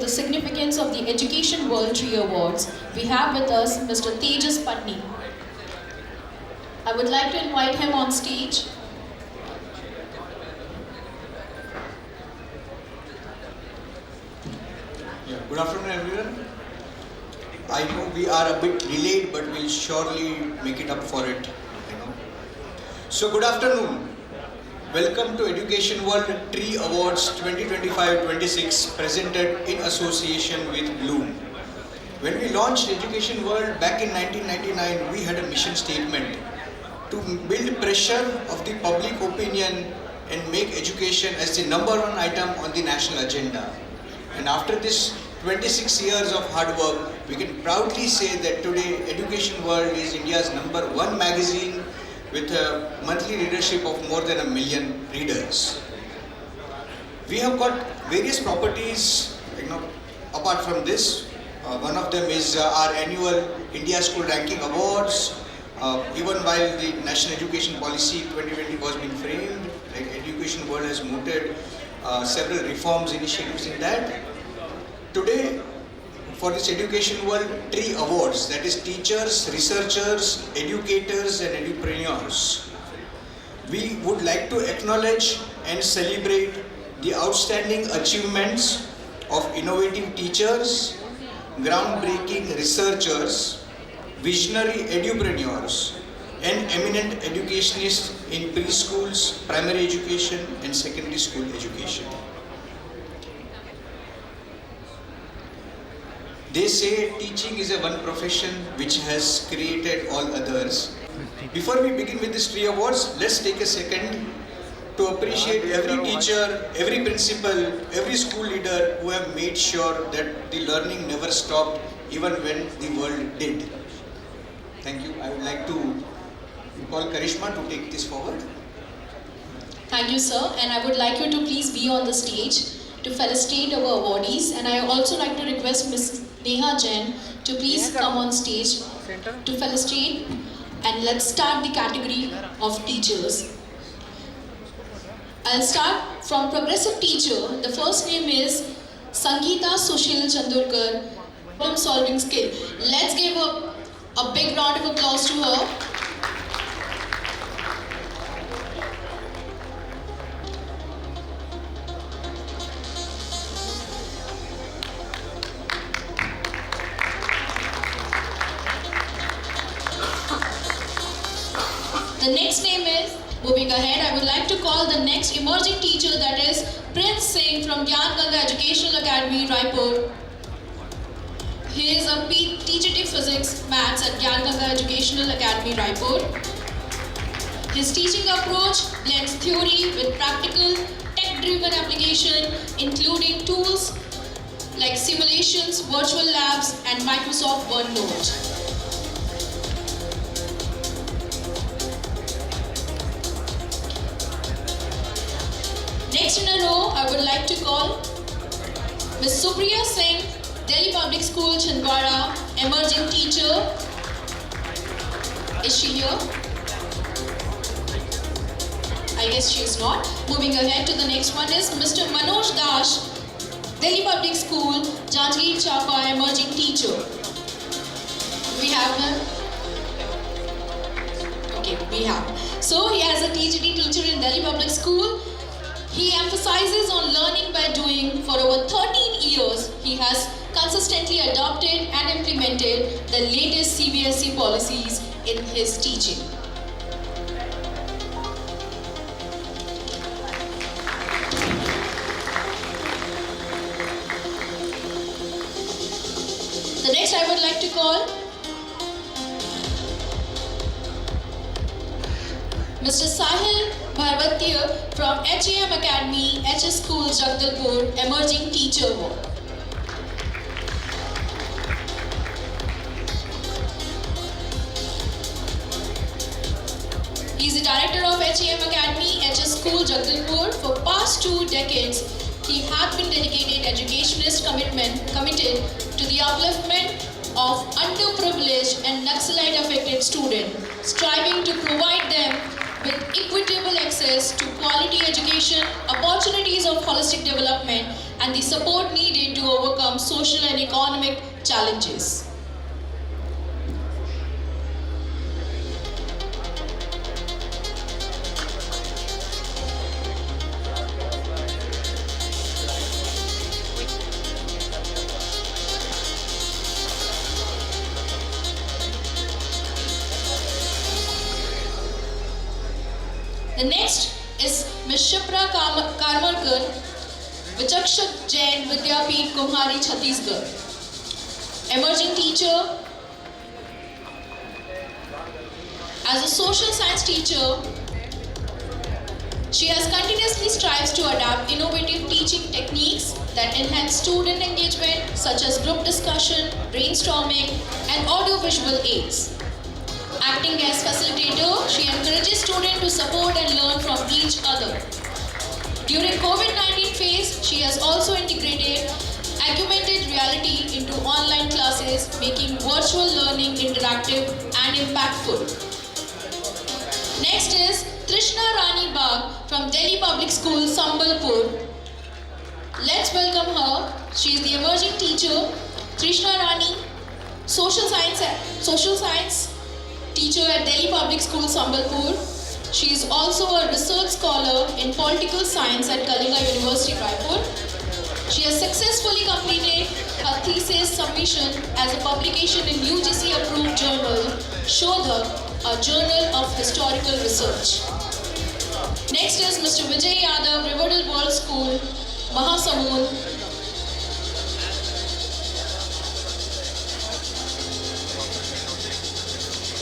the significance of the Education World Tree Awards, we have with us Mr. Tejas Patni. I would like to invite him on stage. Good afternoon, everyone. I know we are a bit delayed, but we'll surely make it up for it. So, good afternoon. Welcome to Education World Tree Awards 2025-26, presented in association with Bloom. When we launched Education World back in 1999, we had a mission statement to build pressure of the public opinion and make education as the #1 item on the national agenda. And after this 26 years of hard work, we can proudly say that today Education World is India's #1 magazine with a monthly readership of more than 1 million readers. We have got various properties, apart from this. One of them is our annual India School Ranking Awards. Even while the National Education Policy 2020 was being framed, Education World has mooted several reforms initiatives in that. Today, for this Education World Tree Awards, that is teachers, researchers, educators and edupreneurs, we would like to acknowledge and celebrate the outstanding achievements of innovative teachers, groundbreaking researchers, visionary edupreneurs and eminent educationists in preschools, primary education and secondary school education. They say teaching is a one profession which has created all others. Before we begin with these tree awards, let's take a second to appreciate every teacher, every principal, every school leader who have made sure that the learning never stopped even when the world did. Thank you. I would like to call Karishma to take this forward. Thank you, sir. And I would like you to please be on the stage to felicitate our awardees. And I also like to request Ms. Neha Jain to please come on stage to felicitate. And let's start the category of teachers. I'll start from progressive teacher. The first name is Sangeeta Sushil Chandurkar, problem solving skill. Let's give a big round of applause to her. The next name is, moving ahead, I would like to call the next emerging teacher, that is Prince Singh from Gyan Ganga Educational Academy, Raipur. He is a teacher of physics, maths at Gyan Ganga Educational Academy, Raipur. His teaching approach blends theory with practical, tech-driven application, including tools like simulations, virtual labs, and Microsoft OneNote. Next in a row, I would like to call Ms. Supriya Singh, Delhi Public School, Chhindwara, emerging teacher. Is she here? I guess she is not. Moving ahead to the next one is Mr. Manoj Dash, Delhi Public School, Janjgir Chapa, emerging teacher. We have him. Okay, we have. So he has a TGT teacher in Delhi Public School. He emphasizes on learning by doing. For over 13 years, he has consistently adopted and implemented the latest CBSE policies in his teaching. The next I would like to call Mr. Sahil Bharwatiya from HAM Academy, HS School, Jagdalpur, emerging teacher. He is the director of HAM Academy, HS School, Jagdalpur. For past 2 decades, he has been dedicated educationist committed to the upliftment of underprivileged and Naxalite-affected students, striving to provide them with equitable access to quality education, opportunities of holistic development, and the support needed to overcome social and economic challenges. The next is Ms. Shipra Karmarkar, Vichakshak Jain Vidyapeeth Kumhari Chhattisgarh. Emerging teacher. As a social science teacher, she has continuously strives to adapt innovative teaching techniques that enhance student engagement such as group discussion, brainstorming and audio-visual aids. Acting as facilitator, she encourages students to support and learn from each other. During COVID-19 phase, she has also integrated augmented reality into online classes, making virtual learning interactive and impactful. Next is Trishna Rani Bagh from Delhi Public School, Sambalpur. Let's welcome her. She is the emerging teacher, Trishna Rani, social science teacher at Delhi Public School, Sambalpur. She is also a research scholar in political science at Kalinga University, Raipur. She has successfully completed her thesis submission as a publication in UGC approved journal, Shodha, a journal of historical research. Next is Mr. Vijay Yadav, Riverdale World School, Mahasamund.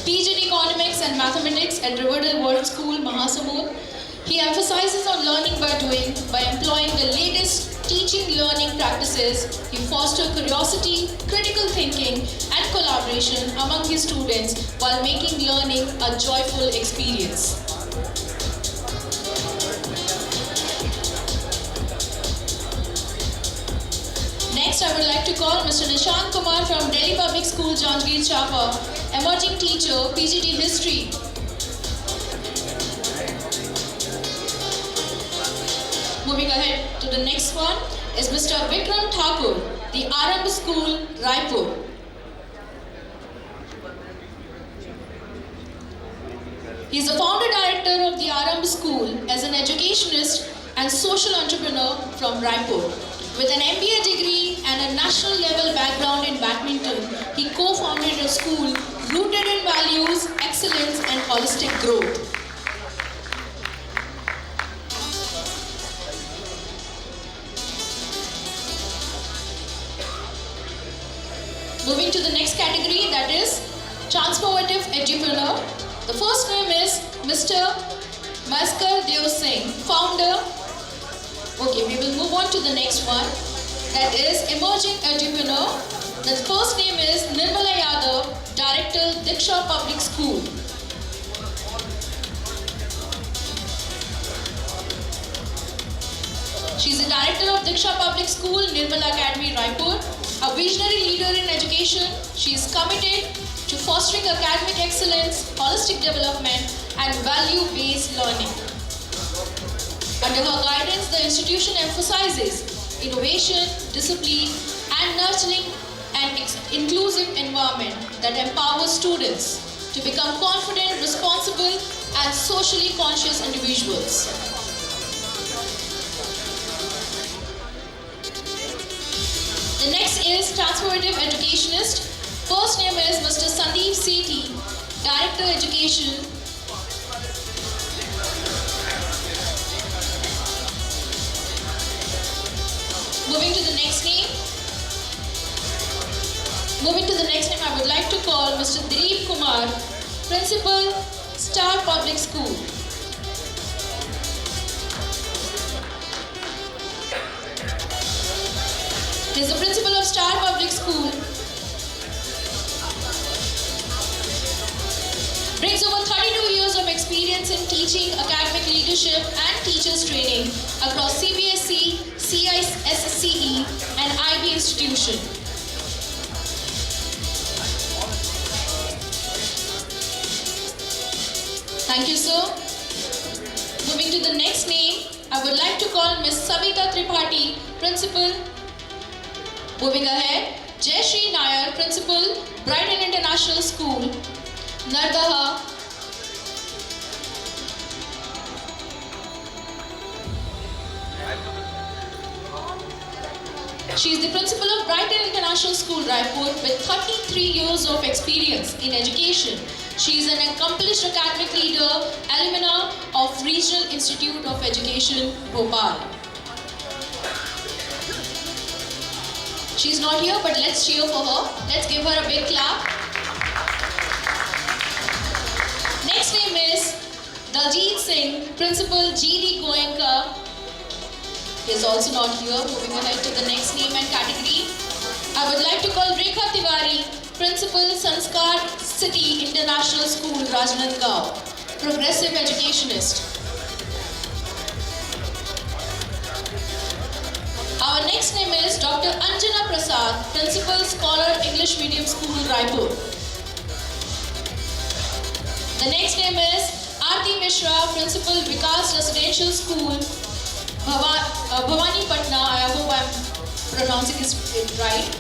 PG in Economics and Mathematics at Riverdale World School, Mahasamund. He emphasizes on learning by doing by employing the latest teaching learning practices. He fosters curiosity, critical thinking and collaboration among his students while making learning a joyful experience. Next, I would like to call Mr. Nishant Kumar from Delhi Public School, Janjgir Chapa, emerging teacher, PGT History. Moving ahead to the next one is Mr. Vikram Thakur, the Arambh School, Raipur. He is the founder director of the Arambh School as an educationist and social entrepreneur from Raipur. With an MBA degree and a national level background in badminton, he co-founded a school rooted in values, excellence and holistic growth. Moving to the next category, that is transformative edupreneur. The first name is Mr. Maskar Dev Singh, founder. Okay, we will move on to the next one. That is emerging edupreneur. The first name is Nirmala Yadav, Director, Diksha Public School. She is the Director of Diksha Public School, Nirmala Academy, Raipur. A visionary leader in education, she is committed to fostering academic excellence, holistic development, and value-based learning. Under her guidance, the institution emphasizes innovation, discipline, and nurturing an inclusive environment that empowers students to become confident, responsible, and socially conscious individuals. The next is transformative educationist. First name is Mr. Sandeep Sethi, Director Education. Moving to the next name. I would like to call Mr. Dilip Kumar, Principal, Star Public School. He is the Principal of Star Public School. Brings over 32 years of experience in teaching, academic leadership and teachers training across CBSE, CISSCE and IB institution. Thank you, sir. Moving to the next name. next, 8 name, I would like to call Ms. Savita Tripathi, Principal, Star Public School. He is the Principal of Star Public School. Brings over 32 years of experience in teaching, academic leadership and teachers training across CBSE, CISSCE and IB institution. Thank you, sir. Moving to the next name, I would like to call Ms. Savita Tripathi, Principal, Moving ahead, Jayashree Nair, Principal, Brighton International School, Nardaha. She is the principal of Brighton International School, Raipur, with 33 years of experience in education. She is an accomplished academic leader, alumna of Regional Institute of Education, Bhopal. She is not here, but let's cheer for her. Let's give her a big clap. Next name is Daljit Singh, Principal, GD Goenka. He is also not here. Moving ahead to the next name and category. I would like to call Rekha Tiwari, Principal, Sanskar City International School, Rajnandgaon, Progressive Educationist. Our next name is Dr. Anjana Prasad, Principal, Scholar English Medium School, Raipur. The next name is Aarti Mishra, Principal, Vikas Residential School, Bhavani Patna. I hope I'm pronouncing it right.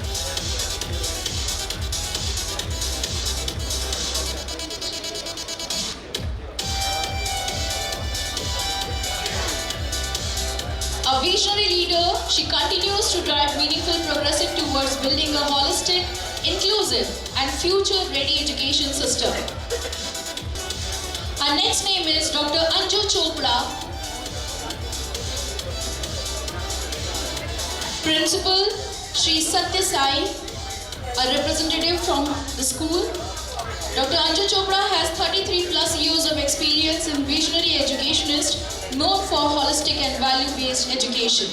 A visionary leader, she continues to drive meaningful progressive towards building a holistic, inclusive and future-ready education system. Our next name is Dr. Anju Chopra, Principal, Sri Satya Sai, a representative from the school. Dr. Anju Chopra has 33 plus years of experience in visionary educationist, known for holistic and value-based education.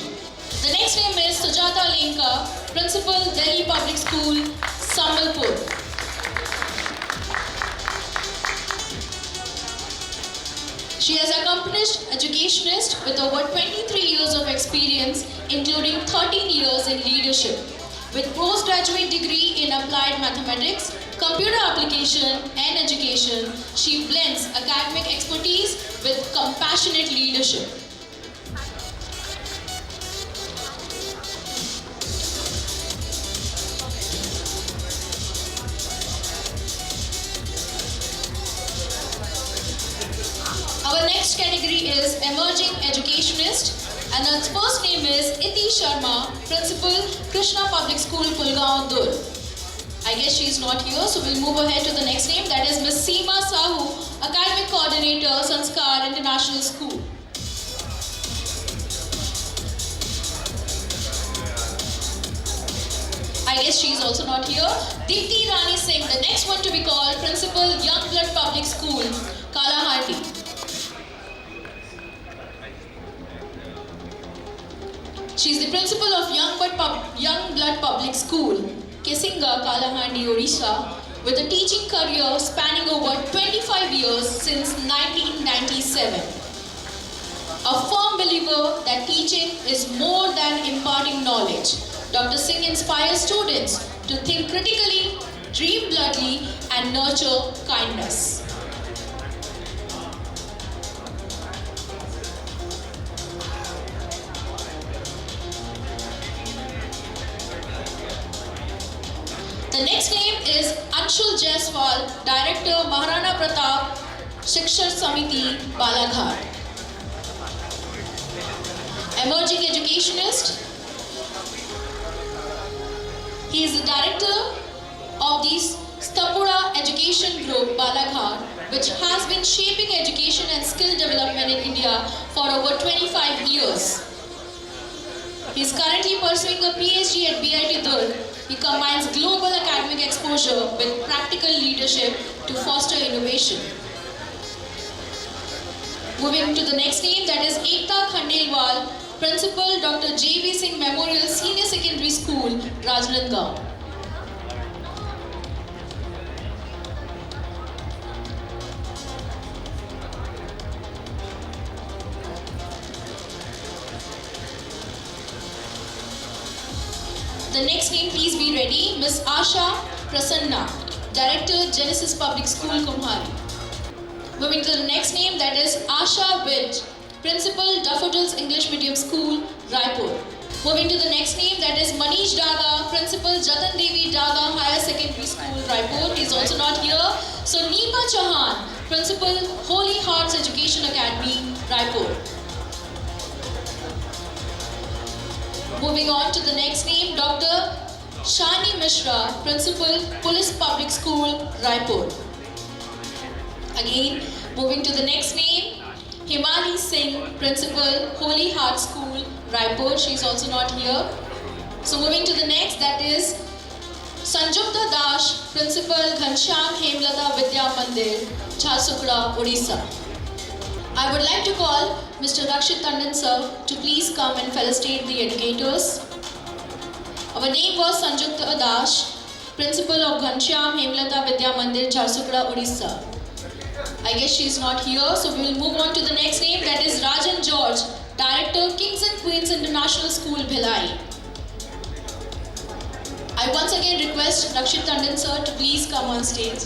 The next name is Sujata Lenka, Principal, Delhi Public School, Sambalpur. She has accomplished educationist with over 23 years of experience, including 13 years in leadership. With postgraduate degree in applied mathematics, computer application and education, she blends academic expertise with compassionate leadership. Our next category is Emerging Educationist, and its first name is Iti Sharma, Principal, Krishna Public School, Kulgaon, Dur. I guess she is not here, so we'll move ahead to the next name, that is Ms. Seema Sahu, Academic Coordinator, Sanskar International School. I guess she is also not here. Deepti Rani Singh, the next one to be called, Principal, Young Blood Public School, Kalahati. She is the principal of Young Blood Public School, Kesinga, Kalahandi, Odisha, with a teaching career spanning over 25 years since 1997. A firm believer that teaching is more than imparting knowledge, Dr. Singh inspires students to think critically, dream boldly, and nurture kindness. The next name is Anshul Jaiswal, Director, Maharana Pratap Shikshar Samiti, Balaghat. Emerging Educationist. He is the Director of the Stapura Education Group, Balaghat, which has been shaping education and skill development in India for over 25 years. He is currently pursuing a PhD at BIT Dur. He combines global academic exposure with practical leadership to foster innovation. Moving to the next name, that is Ekta Khandelwal, Principal, Dr. J.V. Singh Memorial Senior Secondary School, Rajnandgaon. The next name, please be ready, Ms. Asha Prasanna, Director, Genesis Public School, Kumhari. Moving to the next name, that is Asha Witt, Principal, Daffodils English Medium School, Raipur. Moving to the next name, that is Manish Daga, Principal. Principal Jatan Devi Daga Higher Secondary School, Raipur. He is also not here. So Neema Chauhan, Principal Holy Hearts Education Academy, Raipur. Moving on to the next name, Dr. Shani Mishra, Principal Police Public School, Raipur. Again, moving to the next name, Himali Singh, Principal Holy Heart School, Raipur. She is also not here. So moving to the next, that is Sanjukta Dash, Principal Ghanshyam Hemlata Vidya Mandir, Jharsuguda, Odisha. I would like to call Mr. Rakshit Tandon sir to please come and felicitate the educators. Our name was Sanjukta Dash, Principal of Ghanshyam Hemlata Vidya Mandir, Jharsuguda, Odisha. I guess she is not here, so we will move on to the next name, that is Rajan George, Director, Kings and Queens International School, Bhilai. I once again request Rakshit Tandon sir to please come on stage.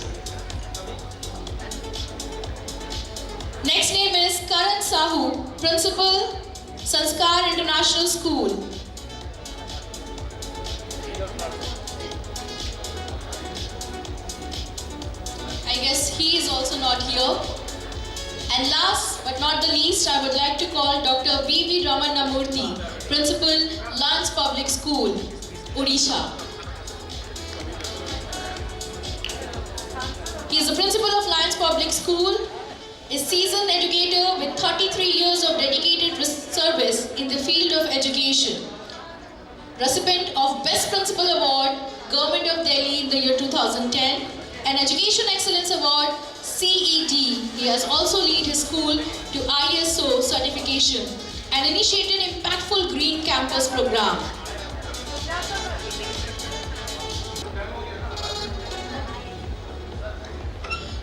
Next name is Karan Sahu, Principal, Sanskar International School. I guess he is also not here. And last but not the least, I would like to call Dr. V.V. Ramanamurthy, Principal, Lance Public School, Odisha. He is the Principal of Lions Public School, a seasoned educator with 33 years of dedicated service in the field of education. Recipient of Best Principal Award, Government of Delhi in the year 2010, and Education Excellence Award, CED. He has also led his school to ISO certification and initiated impactful Green Campus program.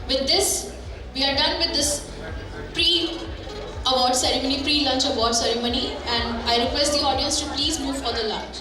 With this, we are done with this pre-lunch award ceremony, and I request the audience to please move for the lunch.